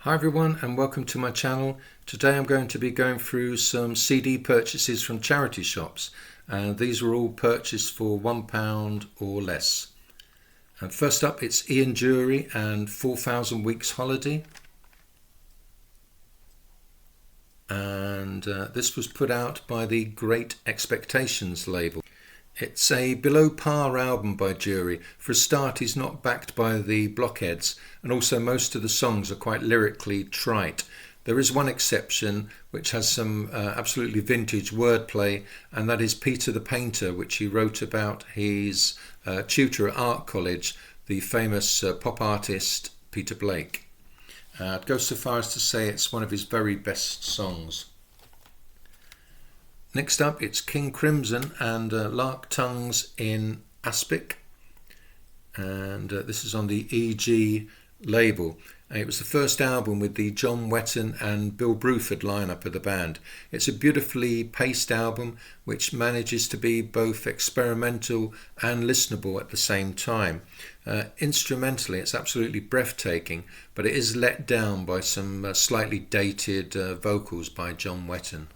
Hi everyone and welcome to my channel. Today I'm going to be going through some CD purchases from charity shops, and these were all purchased for £1 or less. And first up, it's Ian Dury and 4,000 Weeks Holiday, and this was put out by the Great Expectations label. It's a below par album by Dury. For a start, he's not backed by the blockheads, and also most of the songs are quite lyrically trite. There is one exception which has some absolutely vintage wordplay, and that is Peter the Painter, which he wrote about his tutor at art college, the famous pop artist Peter Blake. I'd go so far as to say it's one of his very best songs. Next up, it's King Crimson and Lark Tongues in Aspic, and this is on the EG label. It was the first album with the John Wetton and Bill Bruford lineup of the band. It's a beautifully paced album which manages to be both experimental and listenable at the same time. Instrumentally, it's absolutely breathtaking, but it is let down by some slightly dated vocals by John Wetton.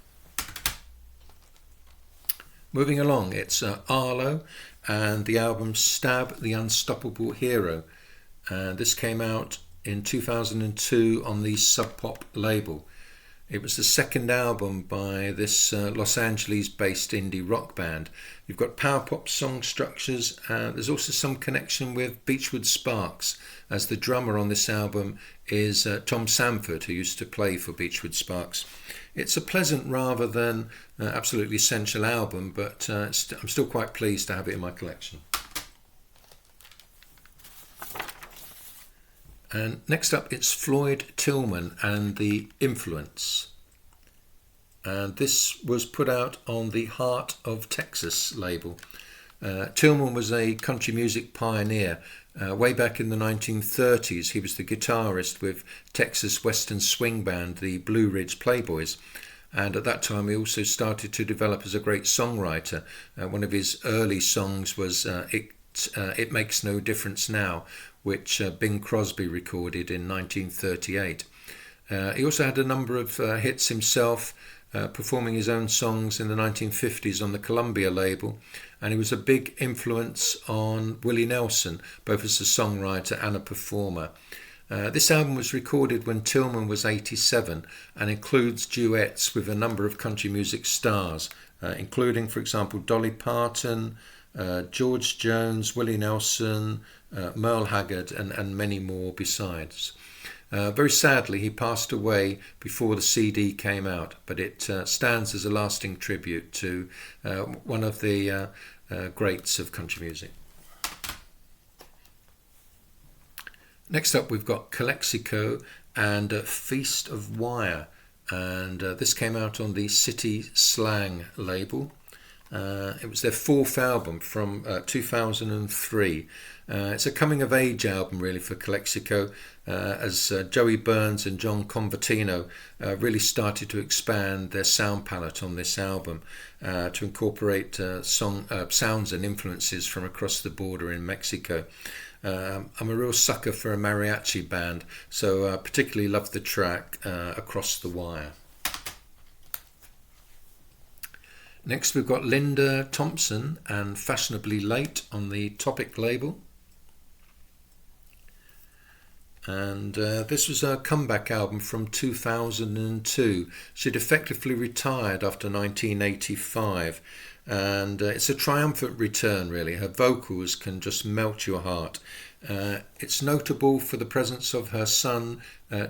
Moving along, it's Arlo and the album Stab the Unstoppable Hero. This came out in 2002 on the Sub Pop label. It was the second album by this Los Angeles-based indie rock band. You've got power pop song structures. There's also some connection with Beachwood Sparks, as the drummer on this album is Tom Sanford, who used to play for Beachwood Sparks. It's a pleasant rather than absolutely essential album, but I'm still quite pleased to have it in my collection. And next up, it's Floyd, Tillman and the Influence. And this was put out on the Heart of Texas label. Tillman was a country music pioneer. Way back in the 1930s, he was the guitarist with Texas Western swing band, the Blue Ridge Playboys. And at that time, he also started to develop as a great songwriter. One of his early songs was It Makes No Difference Now, which Bing Crosby recorded in 1938. He also had a number of hits himself, performing his own songs in the 1950s on the Columbia label, and he was a big influence on Willie Nelson, both as a songwriter and a performer. This album was recorded when Tillman was 87 and includes duets with a number of country music stars, including, for example, Dolly Parton, George Jones, Willie Nelson, Merle Haggard and many more besides. Very sadly, he passed away before the CD came out, but it stands as a lasting tribute to one of the greats of country music. Next up, we've got Calexico and Feast of Wire, and this came out on the City Slang label. It was their fourth album from 2003. It's a coming-of-age album, really, for Calexico, as Joey Burns and John Convertino really started to expand their sound palette on this album to incorporate sounds and influences from across the border in Mexico. I'm a real sucker for a mariachi band, so particularly love the track Across the Wire. Next, we've got Linda Thompson and Fashionably Late on the Topic label. And this was a comeback album from 2002. She'd effectively retired after 1985. And it's a triumphant return, really. Her vocals can just melt your heart. It's notable for the presence of her son,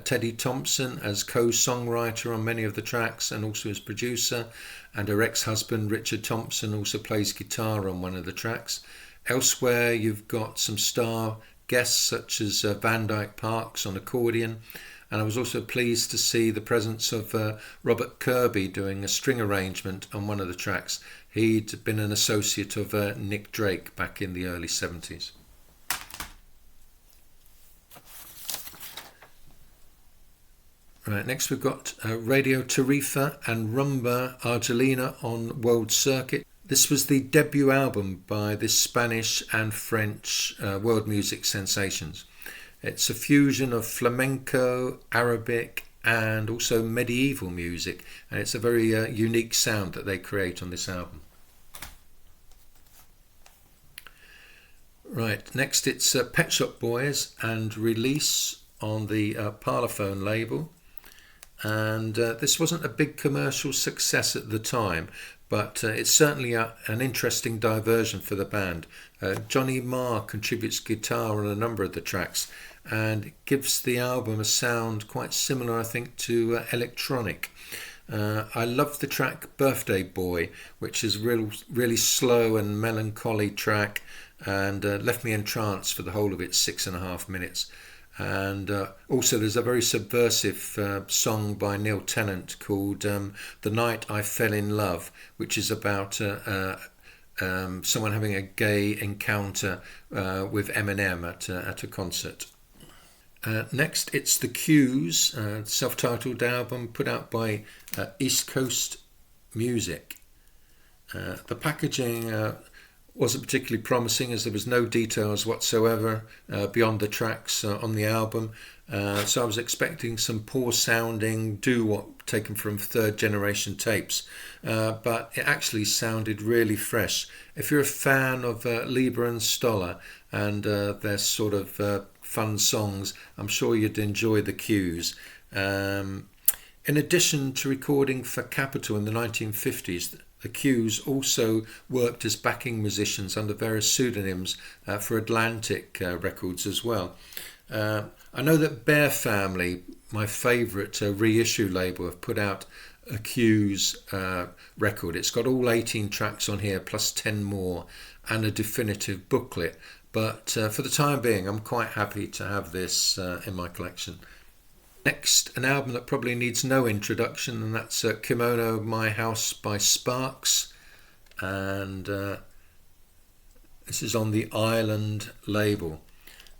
Teddy Thompson, as co-songwriter on many of the tracks and also as producer. And her ex-husband, Richard Thompson, also plays guitar on one of the tracks. Elsewhere, you've got some star guests such as Van Dyke Parks on accordion. And I was also pleased to see the presence of Robert Kirby doing a string arrangement on one of the tracks. He'd been an associate of Nick Drake back in the early 70s. Right, next we've got Radio Tarifa and Rumba Argelina on World Circuit. This was the debut album by the Spanish and French world music sensations. It's a fusion of flamenco, Arabic and also medieval music, and it's a very unique sound that they create on this album. Right, next it's Pet Shop Boys and Release on the Parlophone label. And this wasn't a big commercial success at the time, but it's certainly an interesting diversion for the band. Johnny Marr contributes guitar on a number of the tracks, and it gives the album a sound quite similar, I think, to electronic. I love the track Birthday Boy, which is really slow and melancholy track, and left me entranced for the whole of its 6.5 minutes. And also there's a very subversive song by Neil Tennant called The Night I Fell in Love, which is about someone having a gay encounter with Eminem at a concert. Next it's The Cues, self-titled album put out by East Coast Music. The packaging wasn't particularly promising, as there was no details whatsoever beyond the tracks on the album, so I was expecting some poor sounding doo-wop taken from third generation tapes, but it actually sounded really fresh. If you're a fan of Lieber and Stoller and their sort of fun songs, I'm sure you'd enjoy The Cues. In addition to recording for Capitol in the 1950s, the Cues also worked as backing musicians under various pseudonyms for Atlantic Records as well. I know that Bear Family, my favourite reissue label, have put out a Cues record. It's got all 18 tracks on here plus 10 more and a definitive booklet. But for the time being, I'm quite happy to have this in my collection. Next, an album that probably needs no introduction, and that's Kimono, My House by Sparks, and this is on the Island label.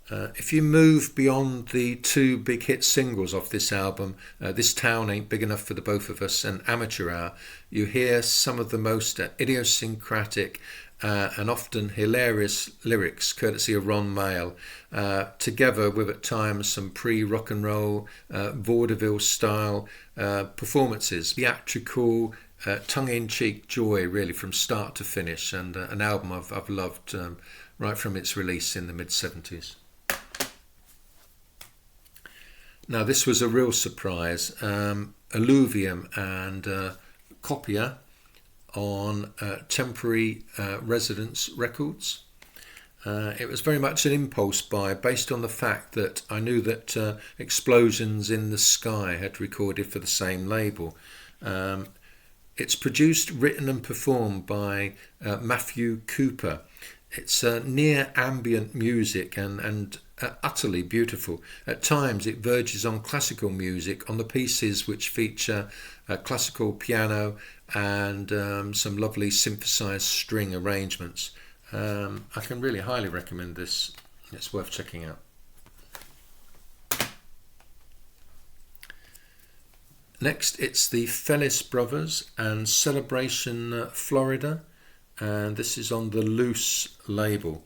If you move beyond the two big hit singles off this album, This Town Ain't Big Enough for the Both of Us and Amateur Hour, you hear some of the most idiosyncratic and often hilarious lyrics courtesy of Ron Mayle, together with at times some pre-rock and roll vaudeville style performances, theatrical tongue-in-cheek joy really from start to finish, and an album I've loved right from its release in the mid-70s. Now this was a real surprise. Alluvium and Copia on Temporary Residence Records. It was very much an impulse buy based on the fact that I knew that Explosions in the Sky had recorded for the same label. It's produced, written and performed by Matthew Cooper. It's near ambient music and utterly beautiful. At times it verges on classical music on the pieces which feature classical piano and some lovely synthesized string arrangements. I can really highly recommend this. It's worth checking out. Next it's the Felice Brothers and Celebration Florida, and this is on the Loose label.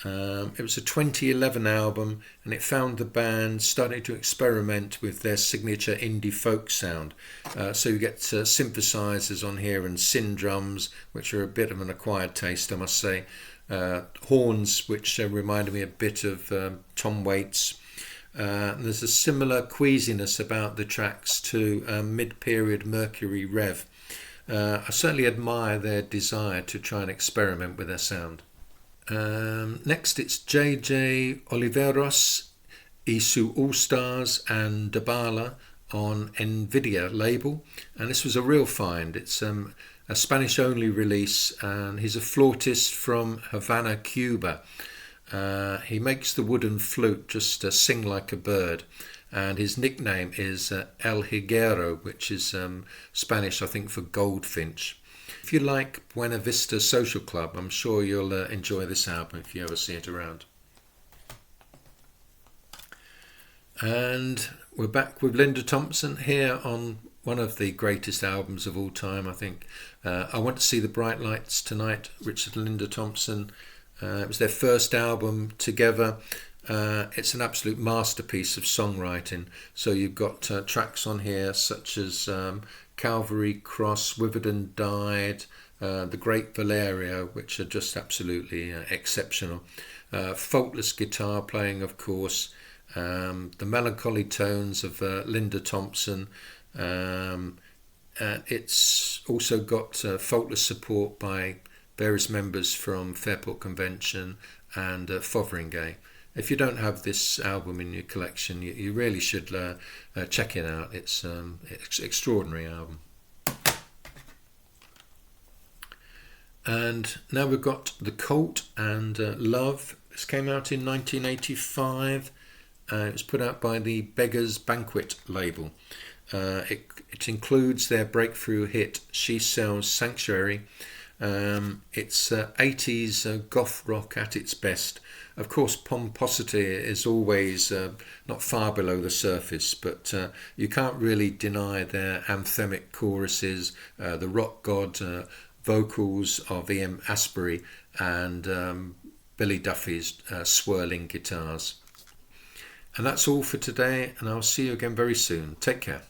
It was a 2011 album, and it found the band starting to experiment with their signature indie folk sound. So you get synthesizers on here and sin drums, which are a bit of an acquired taste, I must say. Horns, which reminded me a bit of Tom Waits. There's a similar queasiness about the tracks to mid-period Mercury Rev. I certainly admire their desire to try and experiment with their sound. Next it's JJ Oliveros, Isu All Stars and Bala on Envidia label, and this was a real find. It's a Spanish only release, and he's a flautist from Havana, Cuba. He makes the wooden flute just sing like a bird, and his nickname is El Higuero, which is Spanish I think for goldfinch. If you like Buena Vista Social Club, I'm sure you'll enjoy this album if you ever see it around. And we're back with Linda Thompson here on one of the greatest albums of all time, I think. I Want to See the Bright Lights Tonight, Richard and Linda Thompson. It was their first album together. It's an absolute masterpiece of songwriting. So you've got tracks on here such as Calvary Cross, Withered and Died, The Great Valerio, which are just absolutely exceptional. Faultless guitar playing, of course. The melancholy tones of Linda Thompson. And it's also got faultless support by various members from Fairport Convention and Fotheringay. If you don't have this album in your collection, you really should check it out. It's an extraordinary album. And now we've got The Colt and Love. This came out in 1985. It was put out by the Beggars Banquet label. It includes their breakthrough hit She Sells Sanctuary. It's 80s goth rock at its best. Of course, pomposity is always not far below the surface, but you can't really deny their anthemic choruses, the rock god vocals of Ian Astbury, and Billy Duffy's swirling guitars. And that's all for today, and I'll see you again very soon. Take care.